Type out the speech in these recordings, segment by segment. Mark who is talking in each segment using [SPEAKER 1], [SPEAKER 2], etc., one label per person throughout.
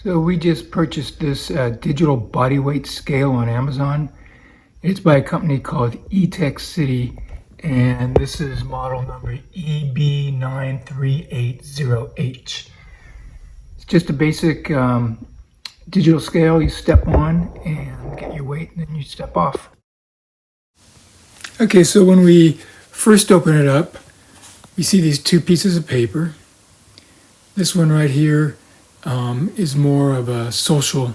[SPEAKER 1] So we just purchased this digital body weight scale on Amazon. It's by a company called ETEKCITY, and this is model number EB9380H. It's just a basic digital scale. You step on and get your weight, and then you step off. Okay, so when we first open it up, we see these two pieces of paper. This one right here is more of a social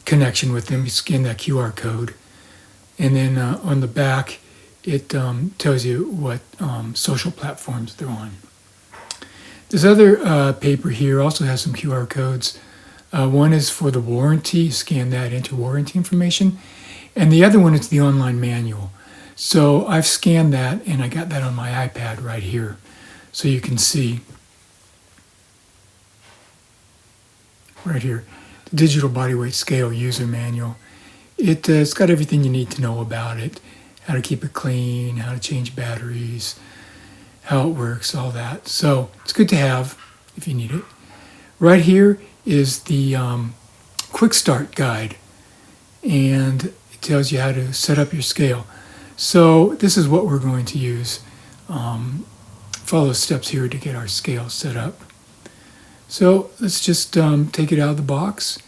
[SPEAKER 1] connection with them. You scan that QR code. And then on the back, it tells you what social platforms they're on. This other paper here also has some QR codes. One is for the warranty, scan that, enter warranty information. And the other one is the online manual. So I've scanned that and I got that on my iPad right here. So you can see right here, the digital body weight scale user manual. It's got everything you need to know about it, how to keep it clean, how to change batteries, how it works, all that. So it's good to have if you need it. Right here is the quick start guide, and it tells you how to set up your scale. So this is what we're going to use. Follow the steps here to get our scale set up. So let's just take it out of the box,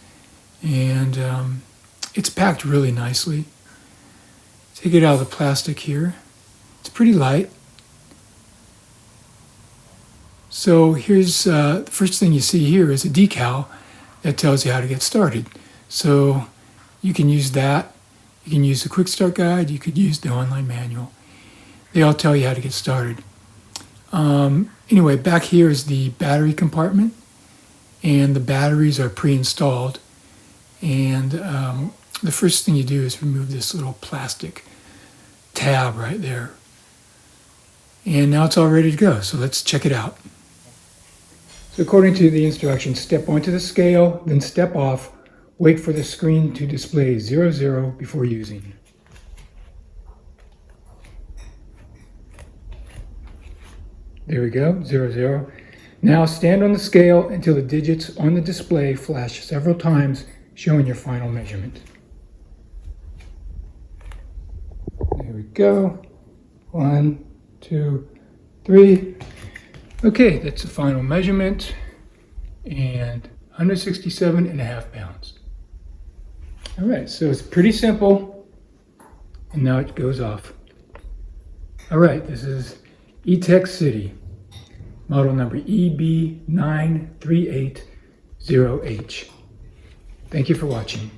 [SPEAKER 1] and it's packed really nicely. Take it out of the plastic here. It's pretty light. So here's the first thing you see here is a decal that tells you how to get started. So you can use that. You can use the quick start guide. You could use the online manual. They all tell you how to get started. Anyway, back here is the battery compartment. And the batteries are pre-installed. And the first thing you do is remove this little plastic tab right there. And now it's all ready to go. So let's check it out. So according to the instructions, step onto the scale, then step off. Wait for the screen to display 00 before using. There we go, 00. Now stand on the scale until the digits on the display flash several times, showing your final measurement. There we go. 1, 2, 3. Okay, that's the final measurement, and 167.5 pounds. All right, so it's pretty simple, and now it goes off. All right, this is ETEKCITY, model number EB9380H. Thank you for watching.